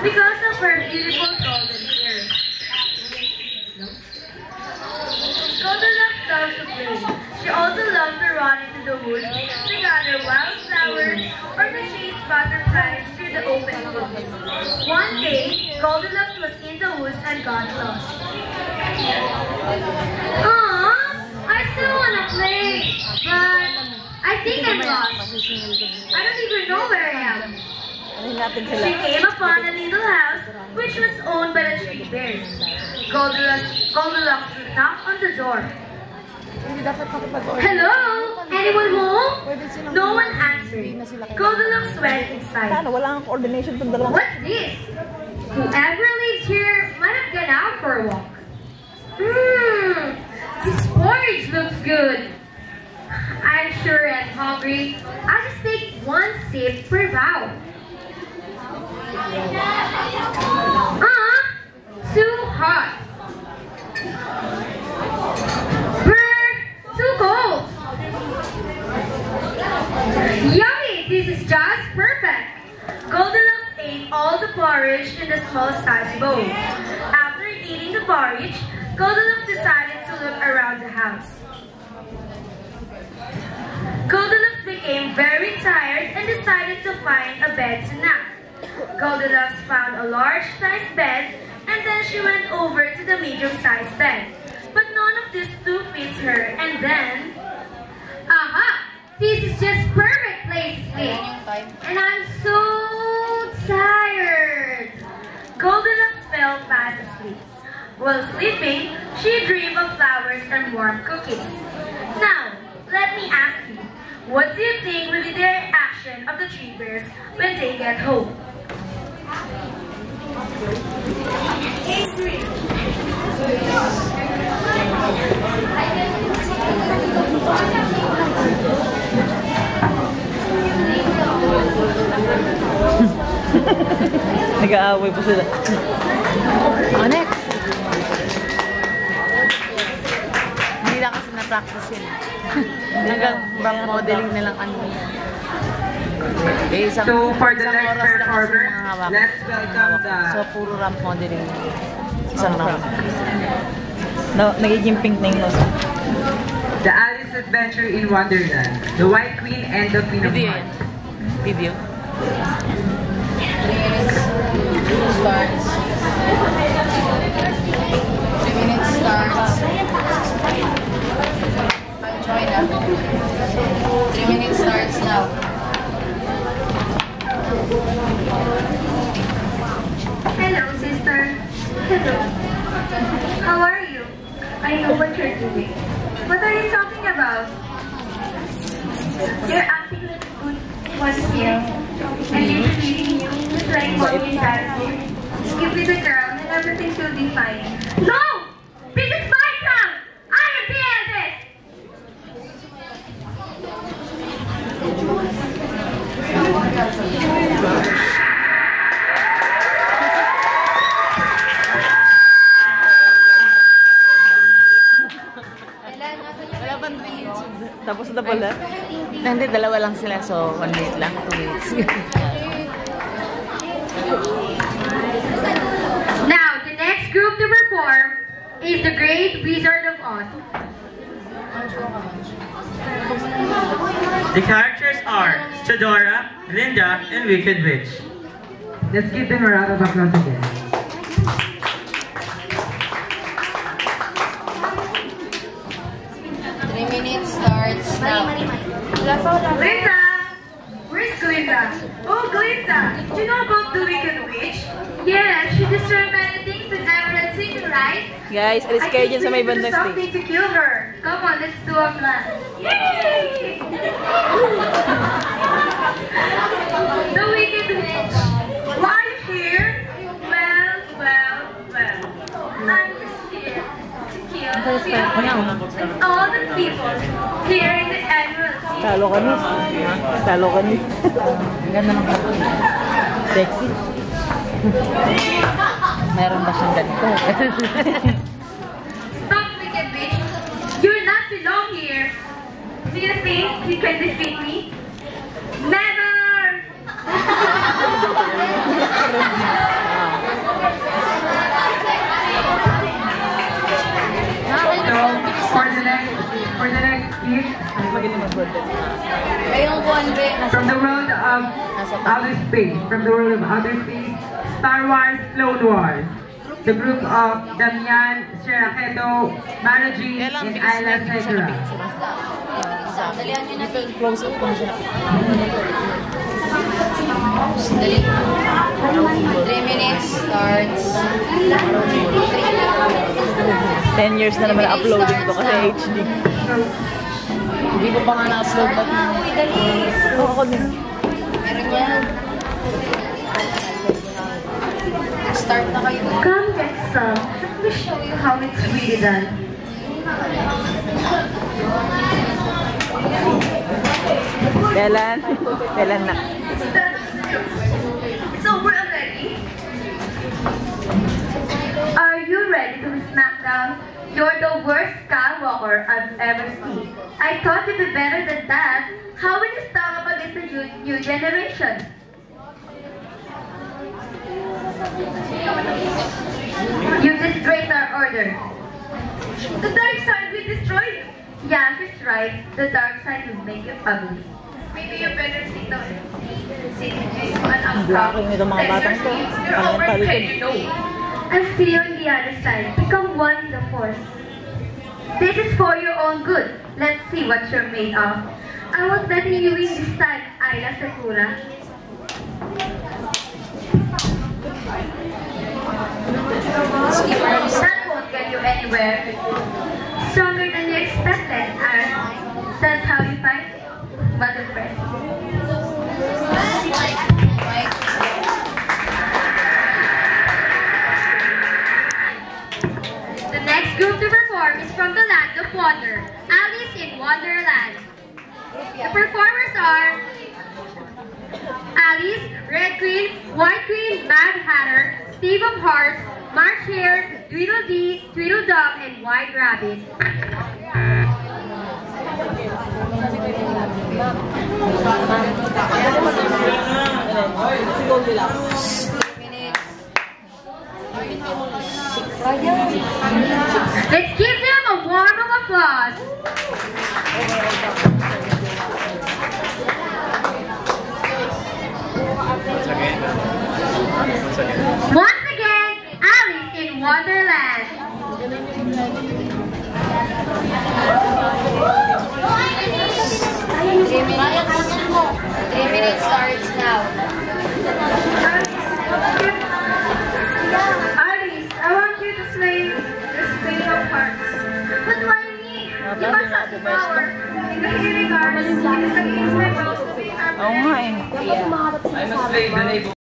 because of her beautiful golden hair. Goldilocks loved to play. She also loved to run into the woods to gather wildflowers or to chase butterflies through the open fields. One day, Goldilocks was in the woods and got lost. Aww, I still want to play, but I think I'm lost. I don't even know where I am. She came upon a little house which was owned by the three bears. Goldilocks knocked on the door. Hello? Anyone home? No one answered. Goldilocks went inside. What's this? Whoever lives here might have gone out for a walk. This porridge looks good. I'm sure I'm hungry. I'll just take one sip per bowl. Too hot. Too cold. Yummy! This is just perfect. Goldilocks ate all the porridge in the small-sized bowl. After eating the porridge, Goldilocks decided to look around the house. Goldilocks became very tired and decided to find a bed to nap. Goldilocks found a large-sized bed, and then she went over to the medium-sized bed. But none of these two fits her, and then... Aha! This is just perfect place to sleep. And I'm so tired. Goldilocks fell fast asleep. While sleeping, she dreamed of flowers and warm cookies. Now, let me ask you, what do you think will be the reaction of the three bears when they get home? Nag-aaway po sila. Next! Hindi lang kasi na-practice yun. Hanggang rank modeling na lang ano. So for the next performer, let's welcome the... So puro ramp modeling. Isang round. Nagiging pink na yung nose. The Alice Adventure in Wonderland, the White Queen and the Queen of Hearts. Video. Starts. 3 minutes starts. Join up. 3 minutes starts now. Hello, sister. Hello. How are you? I know what you're doing. What are you talking about? You're acting like a good one here. And you're treating you just like mommy and daddy. Give me the girl and everything will be fine. No! This is my crown! I am the eldest! Wala pang 3 minutes. Tapos na pala. Hindi, dalawa lang sila. So, 1 minute lang. 2 minutes. Now, the next group to perform is the Great Wizard of Oz. The characters are Chadora, Linda, and Wicked Witch. Let's give them a round of applause again. Minutes starts now. Glinda! Where's Glinda? Oh, Glinda! Do you know about the Wicked Witch? Yeah, she destroyed many things in Emerald City, right? Guys, alis kayo dyan sa may bandang stage. Something to kill her. Come on, let's do a plan. Yay! The Wicked Witch. Why are you here? Well. I'm just here to kill all the people here in the Emerald City. Talo ka nis. Talo ka nis. Ang ganda ng kapo. Sexy. Meron ba siyang ganito? Stop, Wicked Witch. You're not belong here. Do you think you can defeat me? Never! Fifth. Ngayong buwan ba? From the world of outer space. From the world of outer space. Star Wars, Clone Wars. The group of Damian, Shiraketo, Maraji, and Ayla Segura. Dalihan nyo na. Close up ko na siya. Dali. 3 minutes starts. 10 years na naman na-uploading ko kasi HD. Hindi ko pa nga na-upload ba't na. Uy, dali. Oo, ako din. Meron yan. Start na kayo. Come get some. Let me show you how it's really done. Kailan? Kailan na? So we're already. Are you ready to SmackDown? You're the worst Skywalker I've ever seen. I thought you'd be better than that. How will you stop up against the new generation? You disgraced our order. The dark side will destroy you. Yeah, she's right. The dark side will make you ugly. Maybe you better sit down and sit Ang blocking nito mga batang to. You're Ang overpaid, talikod. you know. I'll see you on the other side. Become one in the force. This is for your own good. Let's see what you're made of. I won't let you win this time, Ayla Sakura. That won't get you anywhere. Stronger than you expected, and that's how you fight. But impressive. The next group to perform is from the Land of Wonder, Alice in Wonderland. The performers are Alice, Red Queen, White Queen, Mad Hatter, Steve of Hearts, March Hare, Tweedledee, Tweedledum, and White Rabbit. Let's give them a warm of applause. Once again, Alice in Wonderland. 3 minutes starts now. Alice, I want you to slay the Queen of Hearts. But why me? You must have the power. In the healing arts, it is against my will to be Oo nga eh. I must slay the neighbor.